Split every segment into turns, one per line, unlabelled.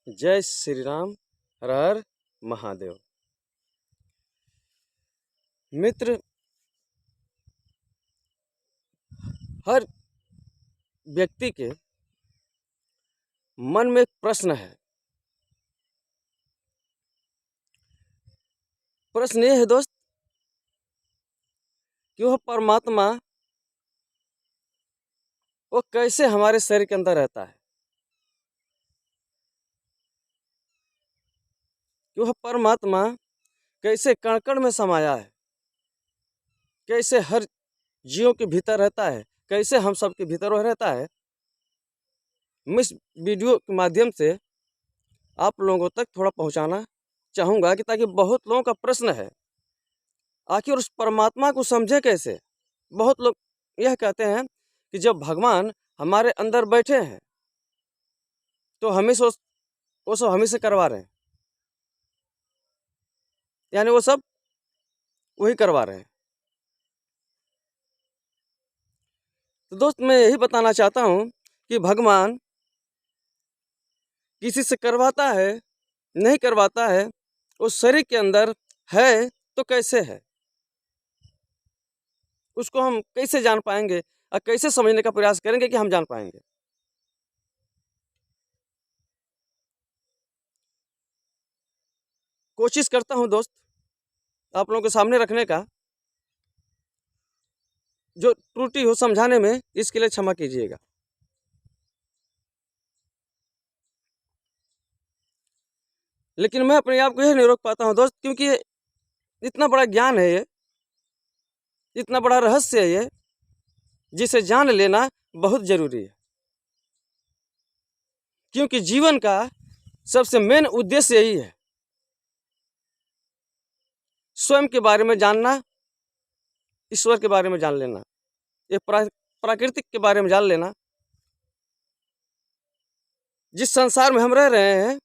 जय श्री राम। हर हर महादेव। मित्र, हर व्यक्ति के मन में एक प्रश्न है। प्रश्न ये है दोस्त कि वह परमात्मा वो कैसे हमारे शरीर के अंदर रहता है, कि वह परमात्मा कैसे कण कण में समाया है, कैसे हर जीवों के भीतर रहता है, कैसे हम सब के भीतर वह रहता है। मैं इस वीडियो के माध्यम से आप लोगों तक थोड़ा पहुंचाना चाहूँगा कि ताकि बहुत लोगों का प्रश्न है आखिर उस परमात्मा को समझे कैसे। बहुत लोग यह कहते हैं कि जब भगवान हमारे अंदर बैठे हैं तो हमें वो सब हमें से करवा रहे हैं, यानी वो सब वही करवा रहे हैं। तो दोस्त, मैं यही बताना चाहता हूँ कि भगवान किसी से करवाता है नहीं करवाता है, उस शरीर के अंदर है तो कैसे है, उसको हम कैसे जान पाएंगे और कैसे समझने का प्रयास करेंगे कि हम जान पाएंगे। कोशिश करता हूँ दोस्त आप लोगों के सामने रखने का, जो त्रुटि हो समझाने में इसके लिए क्षमा कीजिएगा। लेकिन मैं अपने आप को यह नहीं रोक पाता हूँ दोस्त, क्योंकि इतना बड़ा ज्ञान है ये, इतना बड़ा रहस्य है ये, जिसे जान लेना बहुत जरूरी है। क्योंकि जीवन का सबसे मेन उद्देश्य यही है, स्वयं के बारे में जानना, ईश्वर के बारे में जान लेना, ये प्राकृतिक के बारे में जान लेना, जिस संसार में हम रह रहे हैं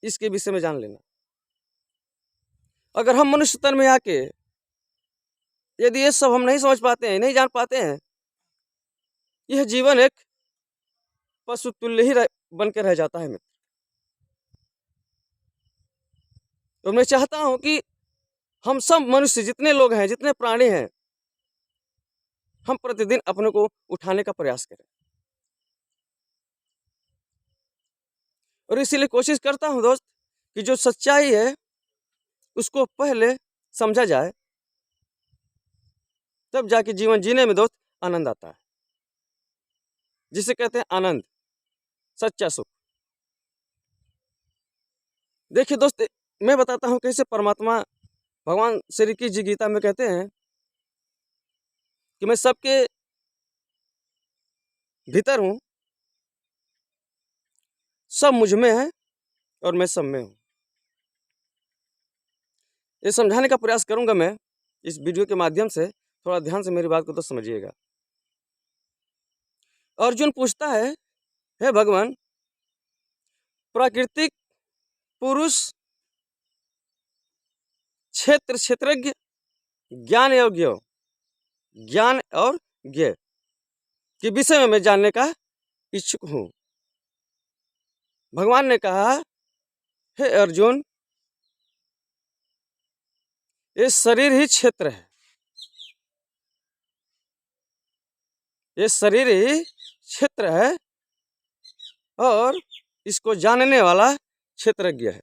इसके विषय में जान लेना। अगर हम मनुष्य तन में आके यदि ये सब हम नहीं समझ पाते हैं, नहीं जान पाते हैं, यह जीवन एक पशु तुल्य ही बन के रह जाता है मित्र। तो मैं चाहता हूं कि हम सब मनुष्य, जितने लोग हैं, जितने प्राणी हैं, हम प्रतिदिन अपने को उठाने का प्रयास करें। और इसीलिए कोशिश करता हूं दोस्त कि जो सच्चाई है उसको पहले समझा जाए, तब जाके जीवन जीने में दोस्त आनंद आता है, जिसे कहते हैं आनंद, सच्चा सुख। देखिए दोस्त, मैं बताता हूँ कैसे परमात्मा, भगवान श्री कृष्ण जी गीता में कहते हैं कि मैं सबके भीतर हूँ, सब मुझ में है और मैं सब में हूँ। ये समझाने का प्रयास करूंगा मैं इस वीडियो के माध्यम से। थोड़ा ध्यान से मेरी बात को तो समझिएगा। अर्जुन पूछता है, हे भगवान, प्राकृतिक पुरुष, क्षेत्र क्षेत्रज्ञ, ज्ञान और ज्ञ के विषय में मैं जानने का इच्छुक हूँ। भगवान ने कहा, हे अर्जुन, ये शरीर ही क्षेत्र है, ये शरीर ही क्षेत्र है और इसको जानने वाला क्षेत्रज्ञ है।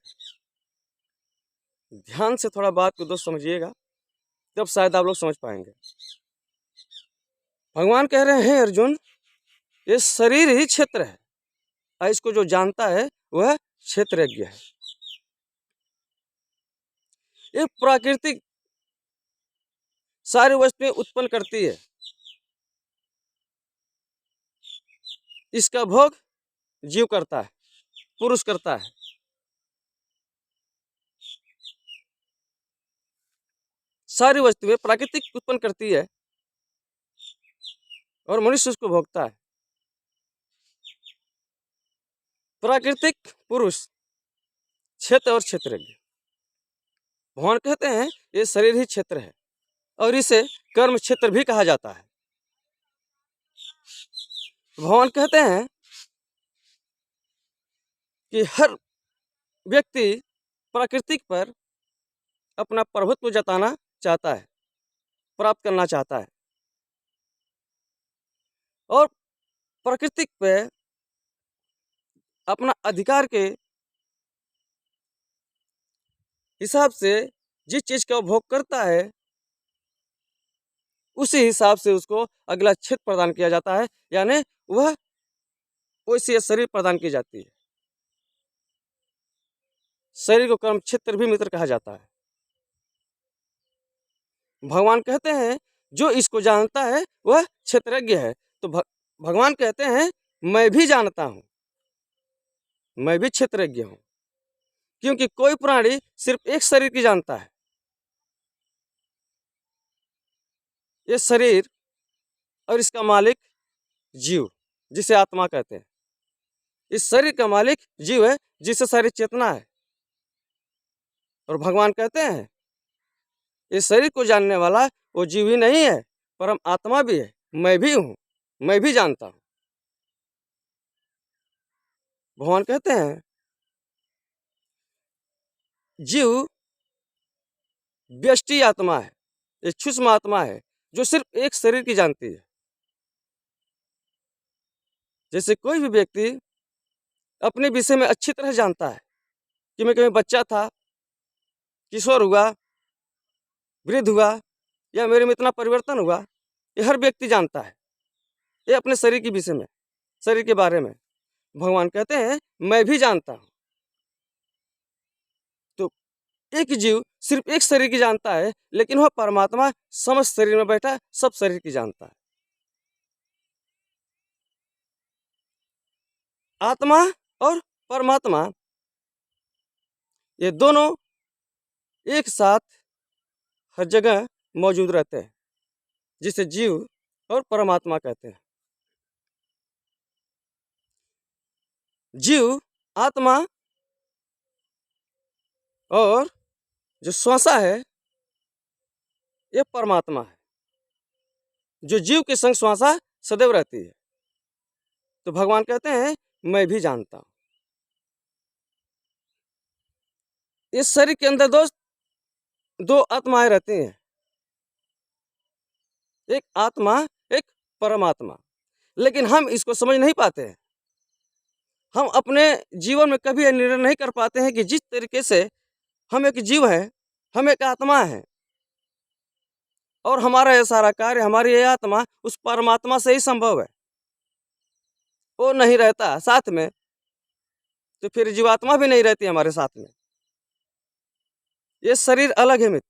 ध्यान से थोड़ा बात को दोस्त समझिएगा, तब शायद आप लोग समझ पाएंगे। भगवान कह रहे हैं, अर्जुन, ये शरीर ही क्षेत्र है और इसको जो जानता है वह क्षेत्रज्ञ है। ये प्राकृतिक सारी वस्तुएं उत्पन्न करती है, इसका भोग जीव करता है, पुरुष करता है। सारी वस्तुएं प्राकृतिक उत्पन्न करती है और मनुष्य उसको भोगता है। प्राकृतिक पुरुष, क्षेत्र और क्षेत्रज्ञ। भगवान कहते हैं ये शरीर ही क्षेत्र है और इसे कर्म क्षेत्र भी कहा जाता है। भगवान कहते हैं कि हर व्यक्ति प्राकृतिक पर अपना प्रभुत्व जताना चाहता है, प्राप्त करना चाहता है और प्राकृतिक पे अपना अधिकार के हिसाब से जिस चीज़ का भोग करता है उसी हिसाब से उसको अगला क्षेत्र प्रदान किया जाता है, यानी वह वैसे शरीर प्रदान की जाती है। शरीर को कर्म क्षेत्र भी मित्र कहा जाता है। भगवान कहते हैं जो इसको जानता है वह क्षेत्रज्ञ है। तो भगवान कहते हैं मैं भी जानता हूँ, मैं भी क्षेत्रज्ञ हूँ, क्योंकि कोई प्राणी सिर्फ एक शरीर की जानता है। ये शरीर और इसका मालिक जीव, जिसे आत्मा कहते हैं। इस शरीर का मालिक जीव है, जिसे सारी चेतना है। और भगवान कहते हैं इस शरीर को जानने वाला वो जीव ही नहीं है, परम आत्मा भी है। मैं भी हूँ, मैं भी जानता हूँ। भगवान कहते हैं जीव व्यष्टि आत्मा है, एक सूक्ष्म आत्मा है जो सिर्फ एक शरीर की जानती है। जैसे कोई भी व्यक्ति अपने विषय में अच्छी तरह जानता है कि मैं कभी बच्चा था, किशोर हुआ, वृद्ध हुआ, या मेरे में इतना परिवर्तन हुआ, ये हर व्यक्ति जानता है। ये अपने शरीर के विषय में, शरीर के बारे में भगवान कहते हैं मैं भी जानता हूँ। तो एक जीव सिर्फ एक शरीर की जानता है, लेकिन वह परमात्मा समस्त शरीर में बैठा सब शरीर की जानता है। आत्मा और परमात्मा ये दोनों एक साथ हर जगह मौजूद रहते हैं, जिसे जीव और परमात्मा कहते हैं। जीव आत्मा और जो श्वासा है ये परमात्मा है, जो जीव के संग श्वासा सदैव रहती है। तो भगवान कहते हैं मैं भी जानता हूँ। इस शरीर के अंदर दोस्त दो आत्माएं रहती हैं, एक आत्मा एक परमात्मा, लेकिन हम इसको समझ नहीं पाते हैं। हम अपने जीवन में कभी यह निर्णय नहीं कर पाते हैं कि जिस तरीके से हम एक जीव हैं, हम एक आत्मा हैं और हमारा यह सारा कार्य, हमारी यह आत्मा उस परमात्मा से ही संभव है। वो नहीं रहता साथ में तो फिर जीवात्मा भी नहीं रहती हमारे साथ में। ये शरीर अलग है मित्र,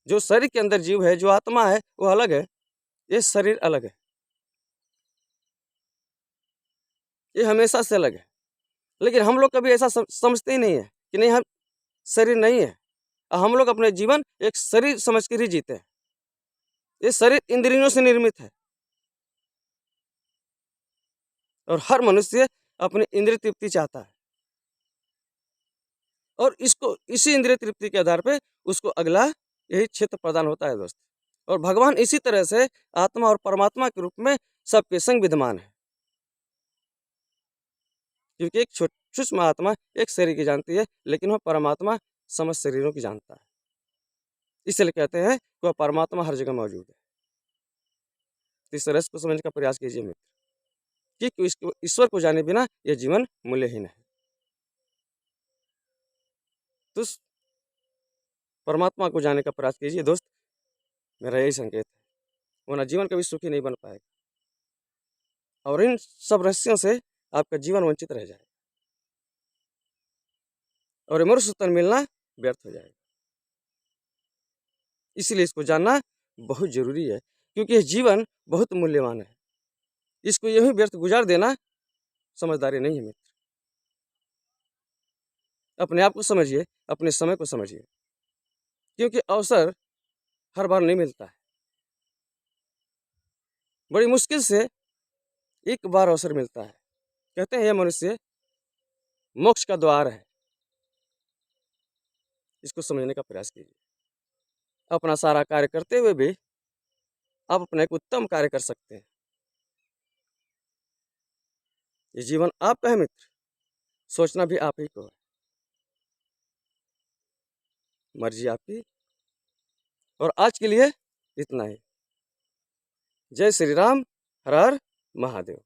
जो शरीर के अंदर जीव है, जो आत्मा है वो अलग है, ये शरीर अलग है, ये हमेशा से अलग है। लेकिन हम लोग कभी ऐसा समझते ही नहीं है कि नहीं हम शरीर नहीं है। हम लोग अपने जीवन एक शरीर समझ कर ही जीते हैं। ये शरीर इंद्रियों से निर्मित है और हर मनुष्य अपनी इंद्रिय तृप्ति चाहता है और इसको इसी इंद्रिय तृप्ति के आधार पे उसको अगला यही क्षेत्र प्रदान होता है दोस्त। और भगवान इसी तरह से आत्मा और परमात्मा के रूप में सबके संग विद्यमान है, क्योंकि एक सूक्ष्म आत्मा एक शरीर की जानती है, लेकिन वह परमात्मा समस्त शरीरों की जानता है। इसलिए कहते हैं कि वह परमात्मा हर जगह मौजूद है। तो इस रस को समझने का प्रयास कीजिए मित्र, कि ईश्वर को जाने बिना यह जीवन मूल्यहीन है। तो परमात्मा को जानने का प्रयास कीजिए दोस्त, मेरा यही संकेत है, वरना जीवन कभी सुखी नहीं बन पाएगा और इन सब रहस्यों से आपका जीवन वंचित रह जाएगा और मनुष्य तन मिलना व्यर्थ हो जाएगा। इसलिए इसको जानना बहुत जरूरी है, क्योंकि यह जीवन बहुत मूल्यवान है। इसको यूं ही व्यर्थ गुजार देना समझदारी नहीं है मित्र। अपने आप को समझिए, अपने समय को समझिए, क्योंकि अवसर हर बार नहीं मिलता है। बड़ी मुश्किल से एक बार अवसर मिलता है। कहते हैं यह मनुष्य मोक्ष का द्वार है। इसको समझने का प्रयास कीजिए। अपना सारा कार्य करते हुए भी आप अपना एक उत्तम कार्य कर सकते हैं। ये जीवन आपका है मित्र, सोचना भी आप ही को है, मर्जी आपकी। और आज के लिए इतना ही। जय श्री राम, हर हर महादेव।